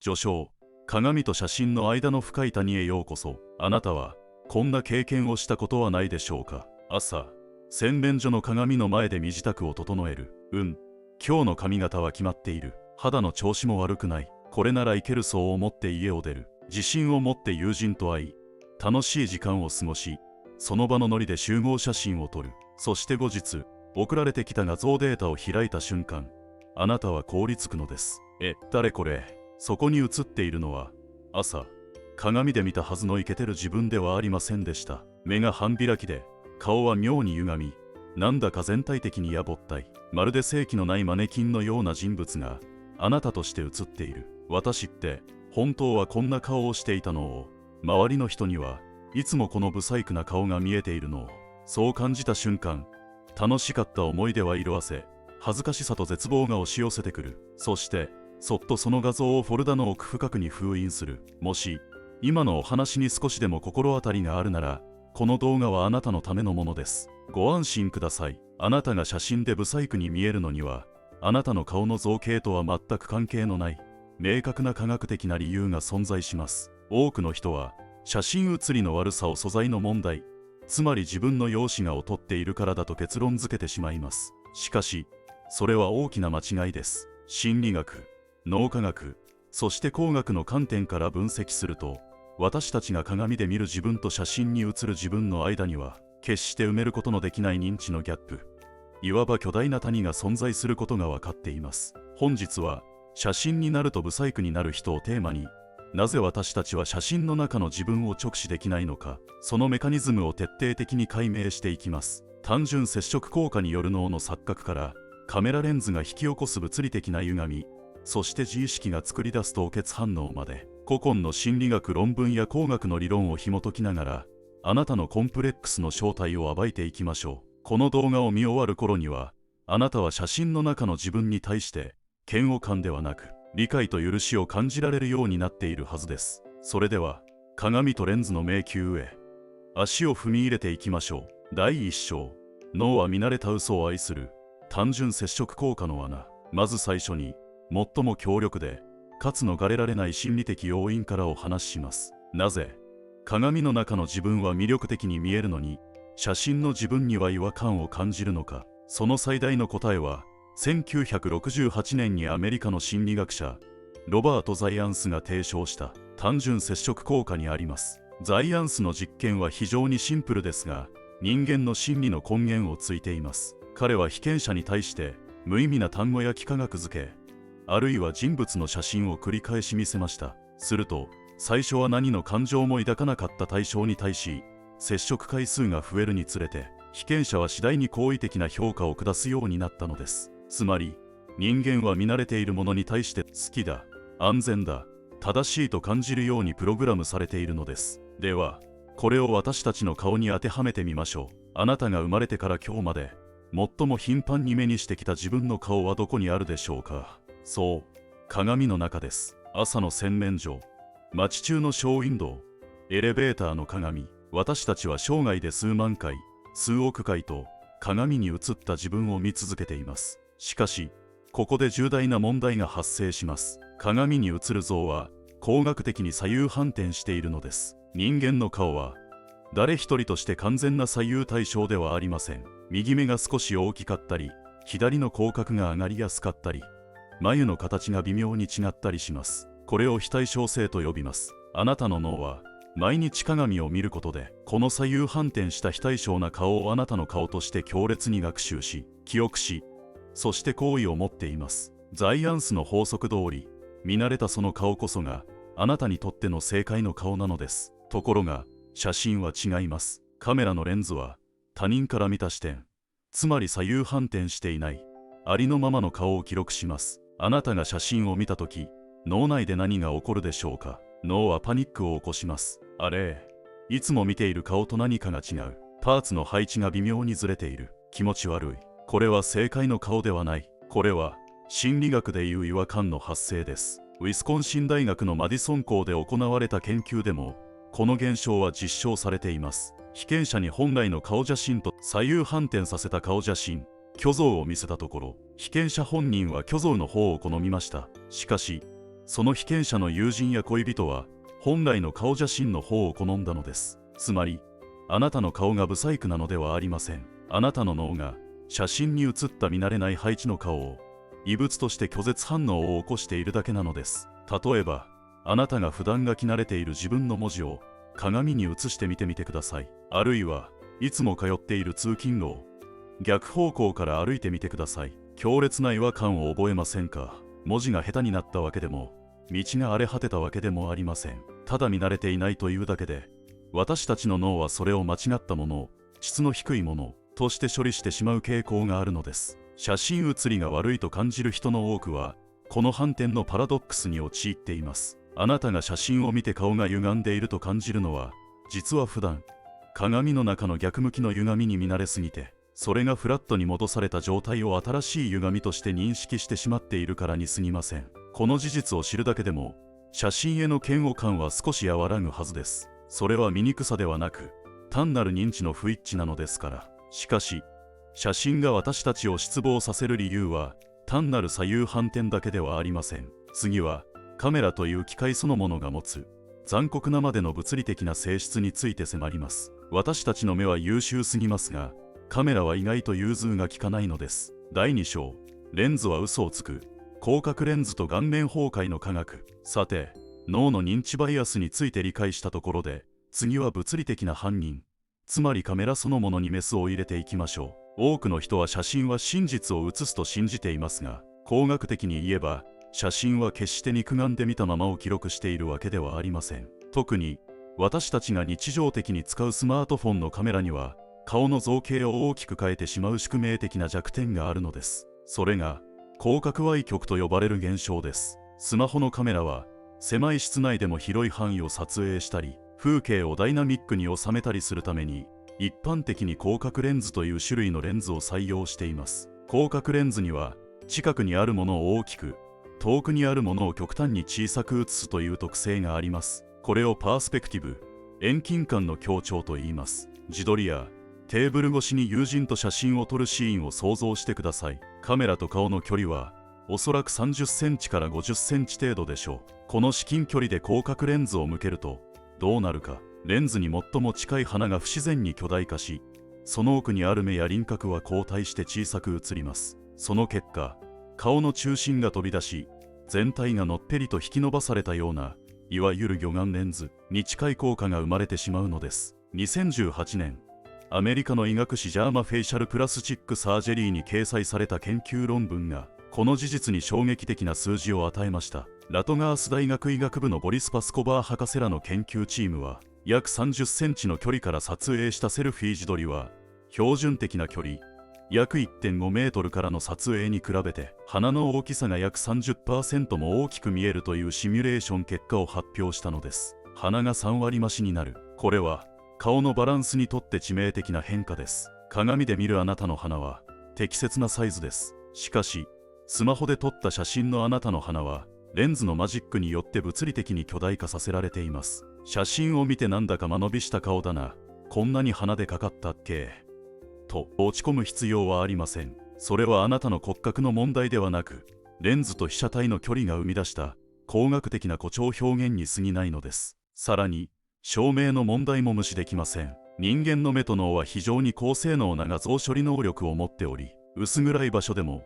序章、鏡と写真の間の深い谷へようこそ。あなたはこんな経験をしたことはないでしょうか。朝、洗面所の鏡の前で身支度を整える。今日の髪型は決まっている。肌の調子も悪くない。これならいける、そう思って家を出る。自信を持って友人と会い、楽しい時間を過ごし、その場のノリで集合写真を撮る。そして後日、送られてきた画像データを開いた瞬間、あなたは凍りつくのです。誰これ。そこに写っているのは、朝、鏡で見たはずのイケてる自分ではありませんでした。目が半開きで、顔は妙に歪み、なんだか全体的にやぼったい。まるで正気のないマネキンのような人物が、あなたとして写っている。私って、本当はこんな顔をしていたのを、周りの人にはいつもこの不細工な顔が見えているのを、そう感じた瞬間、楽しかった思い出は色あせ、恥ずかしさと絶望が押し寄せてくる。そしてそっとその画像をフォルダの奥深くに封印する。もし今のお話に少しでも心当たりがあるなら、この動画はあなたのためのものです。ご安心ください。あなたが写真で不細工に見えるのには、あなたの顔の造形とは全く関係のない明確な科学的な理由が存在します。多くの人は写真写りの悪さを素材の問題、つまり自分の容姿が劣っているからだと結論付けてしまいます。しかしそれは大きな間違いです。心理学、脳科学、そして工学の観点から分析すると、私たちが鏡で見る自分と写真に写る自分の間には、決して埋めることのできない認知のギャップ、いわば巨大な谷が存在することが分かっています。本日は、写真になると不細工になる人をテーマに、なぜ私たちは写真の中の自分を直視できないのか、そのメカニズムを徹底的に解明していきます。単純接触効果による脳の錯覚から、カメラレンズが引き起こす物理的な歪み、そして自意識が作り出す凍結反応まで、古今の心理学論文や工学の理論を紐解きながら、あなたのコンプレックスの正体を暴いていきましょう。この動画を見終わる頃には、あなたは写真の中の自分に対して、嫌悪感ではなく、理解と許しを感じられるようになっているはずです。それでは、鏡とレンズの迷宮へ、足を踏み入れていきましょう。第1章、脳は見慣れた嘘を愛する。単純接触効果の罠。まず最初に、最も強力で、かつ逃れられない心理的要因からお話しします。なぜ、鏡の中の自分は魅力的に見えるのに、写真の自分には違和感を感じるのか。その最大の答えは、1968年にアメリカの心理学者、ロバート・ザイアンスが提唱した単純接触効果にあります。ザイアンスの実験は非常にシンプルですが、人間の心理の根源をついています。彼は被験者に対して無意味な単語や幾何学付け、あるいは人物の写真を繰り返し見せました。すると、最初は何の感情も抱かなかった対象に対し、接触回数が増えるにつれて、被験者は次第に好意的な評価を下すようになったのです。つまり、人間は見慣れているものに対して好きだ、安全だ、正しいと感じるようにプログラムされているのです。では、これを私たちの顔に当てはめてみましょう。あなたが生まれてから今日まで、最も頻繁に目にしてきた自分の顔はどこにあるでしょうか。そう、鏡の中です。朝の洗面所、街中のショーウィンドウ、エレベーターの鏡。私たちは生涯で数万回、数億回と鏡に映った自分を見続けています。しかし、ここで重大な問題が発生します。鏡に映る像は工学的に左右反転しているのです。人間の顔は誰一人として完全な左右対称ではありません。右目が少し大きかったり、左の口角が上がりやすかったり、眉の形が微妙に違ったりします。これを非対称性と呼びます。あなたの脳は毎日鏡を見ることで、この左右反転した非対称な顔をあなたの顔として強烈に学習し、記憶し、そして好意を持っています。ザイアンスの法則通り、見慣れたその顔こそがあなたにとっての正解の顔なのです。ところが、写真は違います。カメラのレンズは他人から見た視点、つまり左右反転していないありのままの顔を記録します。あなたが写真を見たとき、脳内で何が起こるでしょうか。脳はパニックを起こします。あれ、いつも見ている顔と何かが違う。パーツの配置が微妙にずれている。気持ち悪い。これは正解の顔ではない。これは心理学でいう違和感の発生です。ウィスコンシン大学のマディソン校で行われた研究でも、この現象は実証されています。被験者に本来の顔写真と左右反転させた顔写真、虚像を見せたところ、被験者本人は虚像の方を好みました。しかし、その被験者の友人や恋人は本来の顔写真の方を好んだのです。つまりあなたの顔が不細工なのではありません。あなたの脳が写真に写った見慣れない配置の顔を異物として拒絶反応を起こしているだけなのです。例えばあなたが普段書き慣れている自分の文字を鏡に映してみてみてください。あるいはいつも通っている通勤路を逆方向から歩いてみてください。強烈な違和感を覚えませんか？文字が下手になったわけでも道が荒れ果てたわけでもありません。ただ見慣れていないというだけで私たちの脳はそれを間違ったものを質の低いものとして処理してしまう傾向があるのです。写真写りが悪いと感じる人の多くはこの反転のパラドックスに陥っています。あなたが写真を見て顔が歪んでいると感じるのは実は普段鏡の中の逆向きの歪みに見慣れすぎて、それがフラットに戻された状態を新しい歪みとして認識してしまっているからに過ぎません。この事実を知るだけでも写真への嫌悪感は少し和らぐはずです。それは醜さではなく単なる認知の不一致なのですから。しかし写真が私たちを失望させる理由は単なる左右反転だけではありません。次はカメラという機械そのものが持つ残酷なまでの物理的な性質について迫ります。私たちの目は優秀すぎますがカメラは意外と融通が利かないのです。第2章、レンズは嘘をつく。広角レンズと顔面崩壊の科学。さて、脳の認知バイアスについて理解したところで、次は物理的な犯人、つまりカメラそのものにメスを入れていきましょう。多くの人は写真は真実を写すと信じていますが、工学的に言えば写真は決して肉眼で見たままを記録しているわけではありません。特に私たちが日常的に使うスマートフォンのカメラには顔の造形を大きく変えてしまう宿命的な弱点があるのです。それが広角歪曲と呼ばれる現象です。スマホのカメラは狭い室内でも広い範囲を撮影したり風景をダイナミックに収めたりするために一般的に広角レンズという種類のレンズを採用しています。広角レンズには近くにあるものを大きく遠くにあるものを極端に小さく写すという特性があります。これをパースペクティブ、遠近感の強調と言います。自撮りやテーブル越しに友人と写真を撮るシーンを想像してください。カメラと顔の距離はおそらく30センチから50センチ程度でしょう。この至近距離で広角レンズを向けるとどうなるか。レンズに最も近い鼻が不自然に巨大化し、その奥にある目や輪郭は後退して小さく映ります。その結果、顔の中心が飛び出し、全体がのっぺりと引き伸ばされたような、いわゆる魚眼レンズに近い効果が生まれてしまうのです。2018年、アメリカの医学誌ジャーマフェイシャルプラスチックサージェリーに掲載された研究論文が、この事実に衝撃的な数字を与えました。ラトガース大学医学部のボリス・パスコバー博士らの研究チームは、約30センチの距離から撮影したセルフィー自撮りは、標準的な距離、約 1.5 メートルからの撮影に比べて、鼻の大きさが約 30% も大きく見えるというシミュレーション結果を発表したのです。鼻が3割増しになる。これは、顔のバランスにとって致命的な変化です。鏡で見るあなたの鼻は、適切なサイズです。しかし、スマホで撮った写真のあなたの鼻は、レンズのマジックによって物理的に巨大化させられています。写真を見てなんだか間延びした顔だな、こんなに鼻でかかったっけと落ち込む必要はありません。それはあなたの骨格の問題ではなく、レンズと被写体の距離が生み出した工学的な誇張表現に過ぎないのです。さらに、照明の問題も無視できません。人間の目と脳は非常に高性能な画像処理能力を持っており、薄暗い場所でも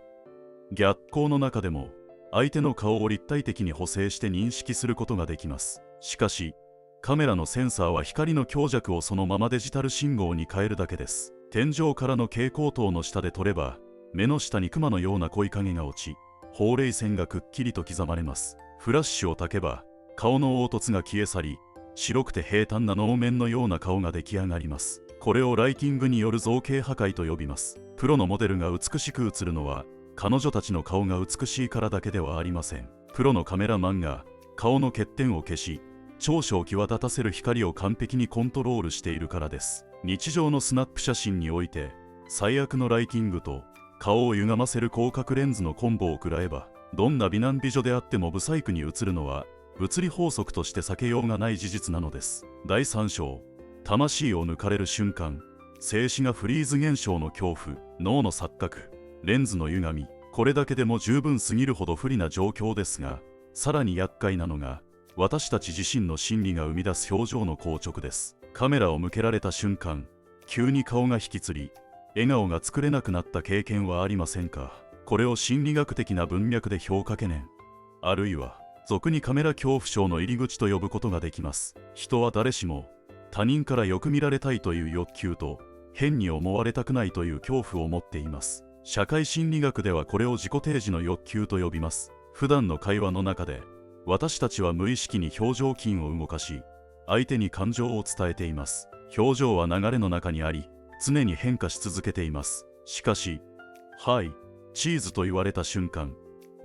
逆光の中でも相手の顔を立体的に補正して認識することができます。しかしカメラのセンサーは光の強弱をそのままデジタル信号に変えるだけです。天井からの蛍光灯の下で撮れば目の下にクマのような濃い影が落ち、ほうれい線がくっきりと刻まれます。フラッシュを焚けば顔の凹凸が消え去り、白くて平坦な能面のような顔が出来上がります。これをライティングによる造形破壊と呼びます。プロのモデルが美しく映るのは彼女たちの顔が美しいからだけではありません。プロのカメラマンが顔の欠点を消し、長所を際立たせる光を完璧にコントロールしているからです。日常のスナップ写真において最悪のライティングと顔を歪ませる広角レンズのコンボを食らえば、どんな美男美女であってもブサイクに映るのは物理法則として避けようがない事実なのです。第3章、魂を抜かれる瞬間、静止画フリーズ現象の恐怖。脳の錯覚、レンズの歪み。これだけでも十分すぎるほど不利な状況ですが、さらに厄介なのが、私たち自身の心理が生み出す表情の硬直です。カメラを向けられた瞬間、急に顔が引きつり、笑顔が作れなくなった経験はありませんか？これを心理学的な文脈で評価懸念、あるいは俗にカメラ恐怖症の入り口と呼ぶことができます。人は誰しも他人からよく見られたいという欲求と、変に思われたくないという恐怖を持っています。社会心理学ではこれを自己提示の欲求と呼びます。普段の会話の中で、私たちは無意識に表情筋を動かし、相手に感情を伝えています。表情は流れの中にあり、常に変化し続けています。しかし、はい、チーズと言われた瞬間、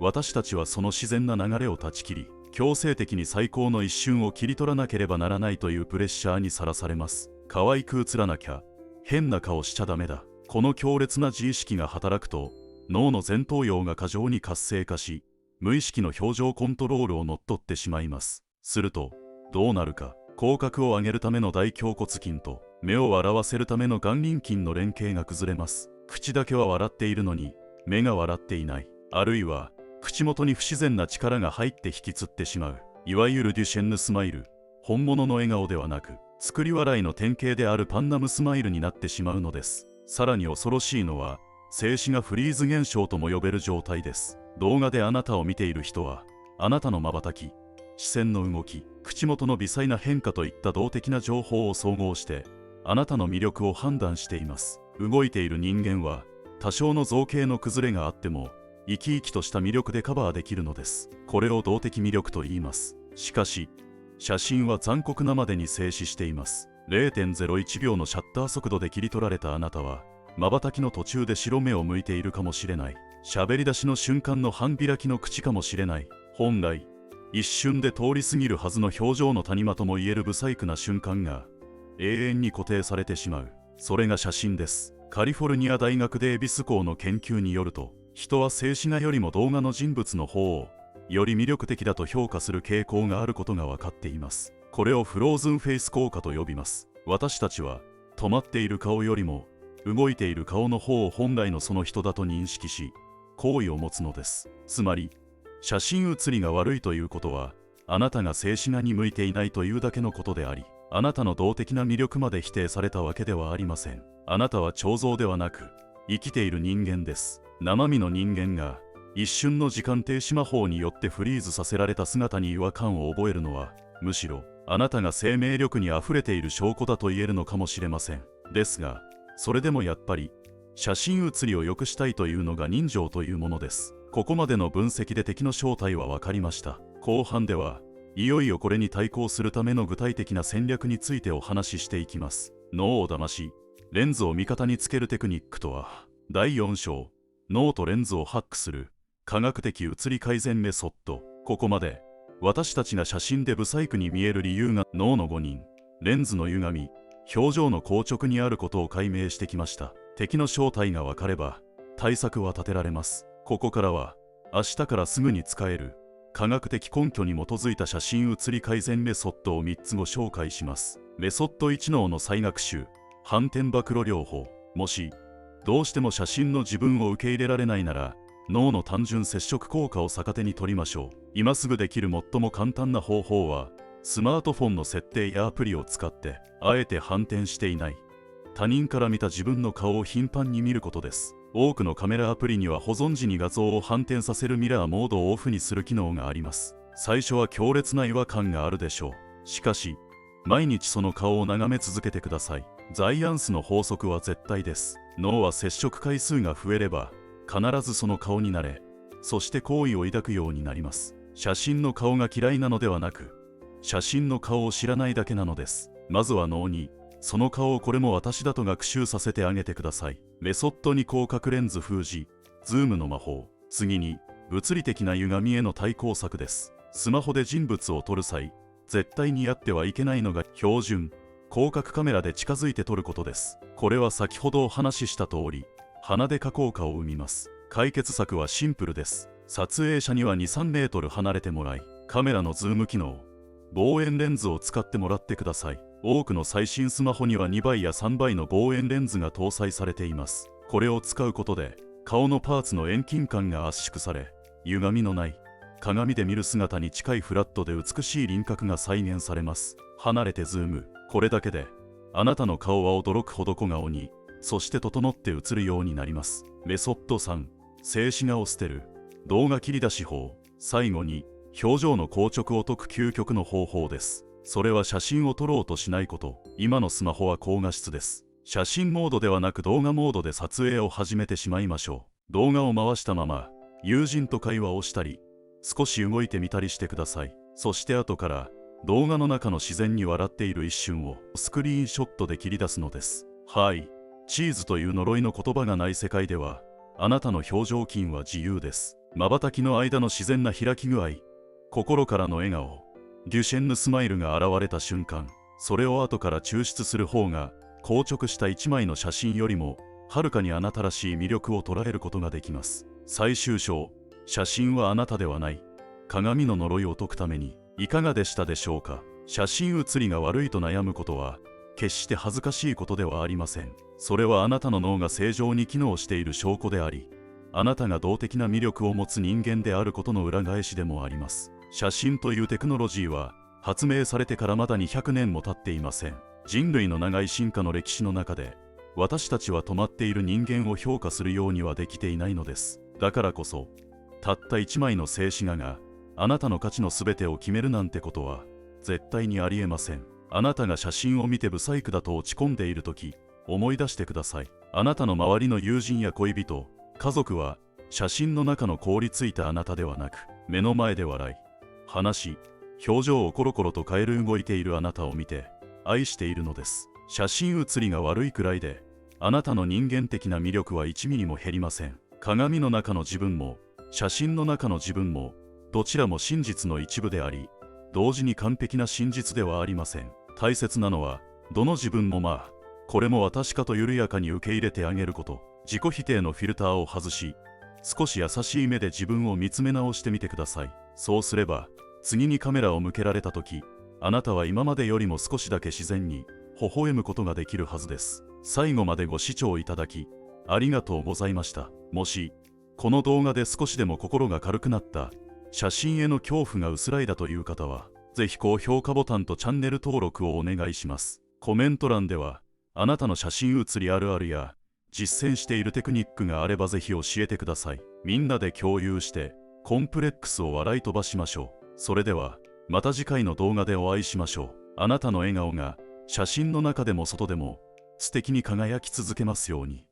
私たちはその自然な流れを断ち切り、強制的に最高の一瞬を切り取らなければならないというプレッシャーにさらされます。可愛く映らなきゃ、変な顔しちゃダメだ。この強烈な自意識が働くと、脳の前頭葉が過剰に活性化し、無意識の表情コントロールを乗っ取ってしまいます。すると、どうなるか。口角を上げるための大頬骨筋と、目を笑わせるための眼輪筋の連携が崩れます。口だけは笑っているのに、目が笑っていない。あるいは、口元に不自然な力が入って引きつってしまう。いわゆるデュシェンヌスマイル。本物の笑顔ではなく、作り笑いの典型であるパンナムスマイルになってしまうのです。さらに恐ろしいのは、静止がフリーズ現象とも呼べる状態です。動画であなたを見ている人は、あなたの瞬き、視線の動き、口元の微細な変化といった動的な情報を総合して、あなたの魅力を判断しています。動いている人間は、多少の造形の崩れがあっても、生き生きとした魅力でカバーできるのです。これを動的魅力と言います。しかし、写真は残酷なまでに静止しています。0.01 秒のシャッター速度で切り取られたあなたは、瞬きの途中で白目を向いているかもしれない。喋り出しの瞬間の半開きの口かもしれない。本来、一瞬で通り過ぎるはずの表情の谷間ともいえる不細工な瞬間が、永遠に固定されてしまう。それが写真です。カリフォルニア大学デイビス校の研究によると、人は静止画よりも動画の人物の方をより魅力的だと評価する傾向があることが分かっています。これをフローズンフェイス効果と呼びます。私たちは止まっている顔よりも動いている顔の方を本来のその人だと認識し、好意を持つのです。つまり、写真写りが悪いということは、あなたが静止画に向いていないというだけのことであり、あなたの動的な魅力まで否定されたわけではありません。あなたは彫像ではなく、生きている人間です。生身の人間が一瞬の時間停止魔法によってフリーズさせられた姿に違和感を覚えるのは、むしろあなたが生命力にあふれている証拠だと言えるのかもしれません。ですが、それでもやっぱり写真写りを良くしたいというのが人情というものです。ここまでの分析で敵の正体は分かりました。後半ではいよいよこれに対抗するための具体的な戦略についてお話ししていきます。脳を騙し、レンズを味方につけるテクニックとは。第4章、脳とレンズをハックする科学的写り改善メソッド。ここまで私たちが写真で不細工に見える理由が脳の誤認、レンズの歪み、表情の硬直にあることを解明してきました。敵の正体が分かれば対策は立てられます。ここからは明日からすぐに使える科学的根拠に基づいた写真写り改善メソッドを3つご紹介します。メソッド1、脳の再学習、反転暴露療法。もしどうしても写真の自分を受け入れられないなら、脳の単純接触効果を逆手に取りましょう。今すぐできる最も簡単な方法は、スマートフォンの設定やアプリを使って、あえて反転していない他人から見た自分の顔を頻繁に見ることです。多くのカメラアプリには保存時に画像を反転させるミラーモードをオフにする機能があります。最初は強烈な違和感があるでしょう。しかし、毎日その顔を眺め続けてください。ザイアンスの法則は絶対です。脳は接触回数が増えれば必ずその顔になれ、そして好意を抱くようになります。写真の顔が嫌いなのではなく、写真の顔を知らないだけなのです。まずは脳にその顔をこれも私だと学習させてあげてください。メソッドに広角レンズ封じ、ズームの魔法。次に物理的な歪みへの対抗策です。スマホで人物を撮る際、絶対にやってはいけないのが標準広角カメラで近づいて撮ることです。これは先ほどお話しした通り、鼻で下降下を生みます。解決策はシンプルです。撮影者には 2、3 メートル離れてもらい、カメラのズーム機能、望遠レンズを使ってもらってください。多くの最新スマホには2倍や3倍の望遠レンズが搭載されています。これを使うことで、顔のパーツの遠近感が圧縮され、歪みのない鏡で見る姿に近いフラットで美しい輪郭が再現されます。離れてズーム。これだけであなたの顔は驚くほど小顔に、そして整って映るようになります。メソッド3、静止画を捨てる動画切り出し法。最後に表情の硬直を解く究極の方法です。それは写真を撮ろうとしないこと。今のスマホは高画質です。写真モードではなく動画モードで撮影を始めてしまいましょう。動画を回したまま友人と会話をしたり、少し動いてみたりしてください。そして後から動画の中の自然に笑っている一瞬をスクリーンショットで切り出すのです。はい。チーズという呪いの言葉がない世界では、あなたの表情筋は自由です。瞬きの間の自然な開き具合、心からの笑顔、デュシェンヌスマイルが現れた瞬間、それを後から抽出する方が、硬直した一枚の写真よりも、はるかにあなたらしい魅力を捉えることができます。最終章、写真はあなたではない。鏡の呪いを解くために、いかがでしたでしょうか。写真写りが悪いと悩むことは、決して恥ずかしいことではありません。それはあなたの脳が正常に機能している証拠であり、あなたが動的な魅力を持つ人間であることの裏返しでもあります。写真というテクノロジーは発明されてからまだ200年も経っていません。人類の長い進化の歴史の中で、私たちは止まっている人間を評価するようにはできていないのです。だからこそ、たった1枚の静止画があなたの価値の全てを決めるなんてことは絶対にありえません。あなたが写真を見てブサイクだと落ち込んでいるとき、思い出してください。あなたの周りの友人や恋人、家族は写真の中の凍りついたあなたではなく、目の前で笑い、話し、表情をコロコロと変える動いているあなたを見て愛しているのです。写真写りが悪いくらいで、あなたの人間的な魅力は1ミリも減りません。鏡の中の自分も写真の中の自分もどちらも真実の一部であり、同時に完璧な真実ではありません。大切なのは、どの自分もこれも私かと緩やかに受け入れてあげること。自己否定のフィルターを外し、少し優しい目で自分を見つめ直してみてください。そうすれば、次にカメラを向けられた時、あなたは今までよりも少しだけ自然に微笑むことができるはずです。最後までご視聴いただきありがとうございました。もしこの動画で少しでも心が軽くなった、写真への恐怖が薄らいだという方は、ぜひ高評価ボタンとチャンネル登録をお願いします。コメント欄ではあなたの写真写りあるあるや実践しているテクニックがあればぜひ教えてください。みんなで共有してコンプレックスを笑い飛ばしましょう。それではまた次回の動画でお会いしましょう。あなたの笑顔が写真の中でも外でも素敵に輝き続けますように。